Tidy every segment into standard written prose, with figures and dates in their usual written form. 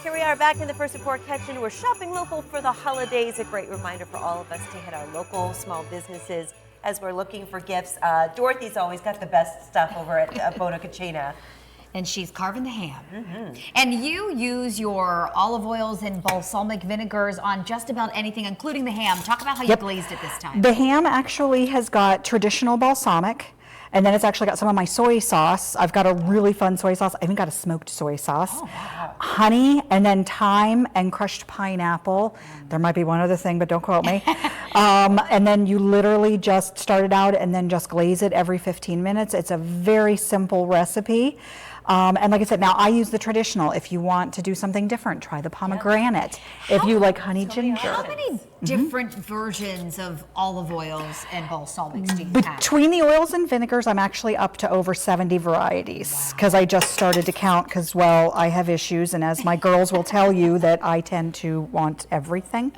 Here we are back in the First Report Kitchen. We're shopping local for the holidays. A great reminder for all of us to hit our local small businesses as we're looking for gifts. Dorothy's always got the best stuff over at Buona Cucina. And she's carving the ham. And you use your olive oils and balsamic vinegars on just about anything, including the ham. Talk about how you glazed it this time. The ham actually has got traditional balsamic, and then it's actually got some of my soy sauce. I've got a really fun soy sauce. I even got a smoked soy sauce. Oh, wow. Honey, and then thyme and crushed pineapple. There might be one other thing, but don't quote me. And then you literally just start it out and then just glaze it every 15 minutes. It's a very simple recipe. And like I said, now I use the traditional. If you want to do something different, try the pomegranate. If you like honey ginger. How many different versions of olive oils and balsamics do you have? Between the oils and vinegars, I'm actually up to over 70 varieties because I just started to count because, well, I have issues. And as my girls will tell you, that I tend to want everything.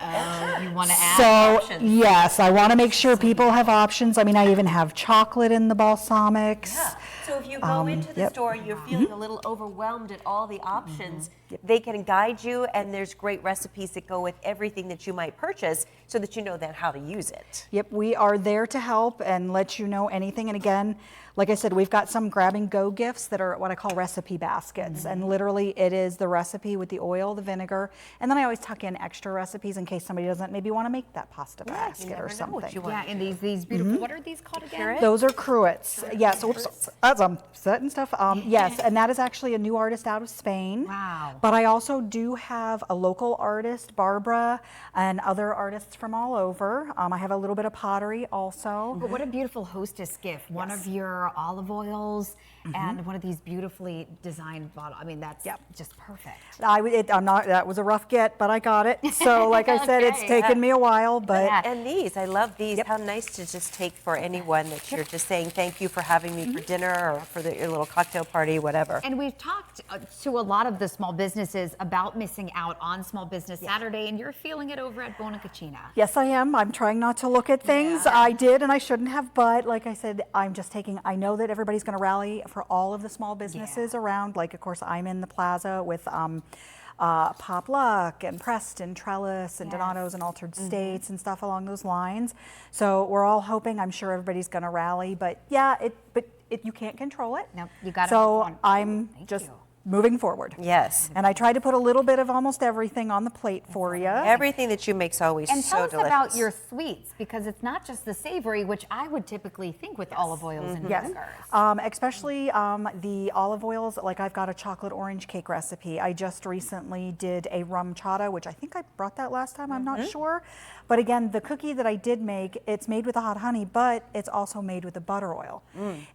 You want to add So, yes, I want to make sure people have options. I mean, I even have chocolate in the balsamics. Yeah. So if you go into the store, you're feeling a little overwhelmed at all the options, they can guide you, and there's great recipes that go with everything that you might purchase so that you know then how to use it. Yep, we are there to help and let you know anything. And again, like I said, we've got some grab-and-go gifts that are what I call recipe baskets. And literally, it is the recipe with the oil, the vinegar, and then I always tuck in extra recipes in case somebody doesn't maybe want to make that pasta basket or something. Yeah, and these beautiful, what are these called again? Those are cruets. Yes, oops, as I'm setting stuff. Yes, and that is actually a new artist out of Spain. Wow. But I also do have a local artist, Barbara, and other artists from all over. I have a little bit of pottery also. But what a beautiful hostess gift. One of your olive oils and one of these beautifully designed bottles. I mean, that's just perfect. I'm not. That was a rough get, but I got it. So, like I said, it's taken me a while, but And these, I love these. How nice to just take for anyone that you're just saying thank you for having me for dinner or for your little cocktail party, whatever. And we've talked to a lot of the small businesses about missing out on Small Business Saturday, and you're feeling it over at Buona Cucina. Yes, I am. I'm trying not to look at things. I did, and I shouldn't have, but like I said, I'm just taking, I know that everybody's going to rally for all of the small businesses around. Like, of course, I'm in the plaza with Pop Luck and Preston, Trellis, and Donato's and Altered States and stuff along those lines. So we're all hoping, I'm sure everybody's going to rally, but yeah, you can't control it. No, you got it. So I'm just moving forward. Yes. And I try to put a little bit of almost everything on the plate for you. Everything that you make is always And so tell us delicious. about your sweets, because it's not just the savory, which I would typically think with olive oils and vinegars. Especially the olive oils. Like, I've got a chocolate orange cake recipe. I just recently did a rum chata, which I think I brought that last time, I'm not sure. But again, the cookie that I did make, it's made with the hot honey, but it's also made with the butter oil.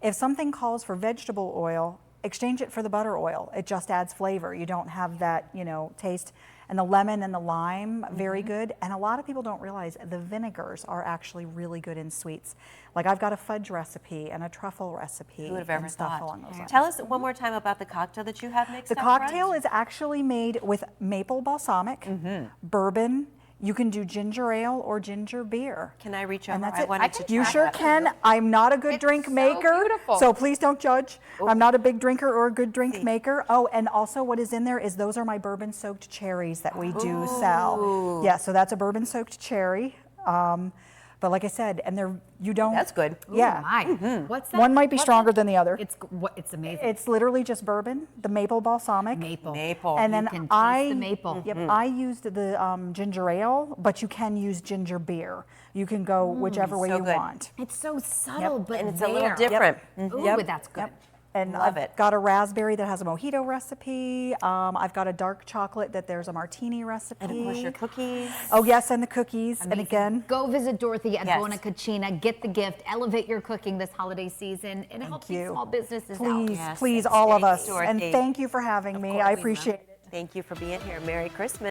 If something calls for vegetable oil, exchange it for the butter oil. It just adds flavor. You don't have that, taste. And the lemon and the lime, very good. And a lot of people don't realize the vinegars are actually really good in sweets. Like, I've got a fudge recipe and a truffle recipe. Who would have ever stuff thought? along those lines. Tell us one more time about the cocktail that you have mixed The up cocktail front. is actually made with maple balsamic, bourbon. You can do ginger ale or ginger beer. Can I reach over? And that's I it. wanted to You try sure that. can. I'm not a good drink maker, beautiful. so please don't judge. I'm not a big drinker or a good drink maker. Oh, and also what is in there is those are my bourbon-soaked cherries that we do sell. Yeah, so that's a bourbon-soaked cherry. But like I said, and you don't. That's good. Yeah. What's that? One might be stronger than the other. It's amazing. It's literally just bourbon, the maple balsamic. Maple. And then You can taste the maple. I used the ginger ale, but you can use ginger beer. You can go whichever way you want. It's so subtle, but And it's a little different. Ooh, that's good. And Love I've it. got a raspberry that has a mojito recipe. I've got a dark chocolate that there's a martini recipe. And of course your cookies. Oh yes, and the cookies. And again, Go visit Dorothy at Buona Cucina. Get the gift. Elevate your cooking this holiday season, and help these small businesses out. please, Yes, please, thanks, all of thanks, us. Dorothy. And thank you for having me. I appreciate it. Thank you for being here. Merry Christmas.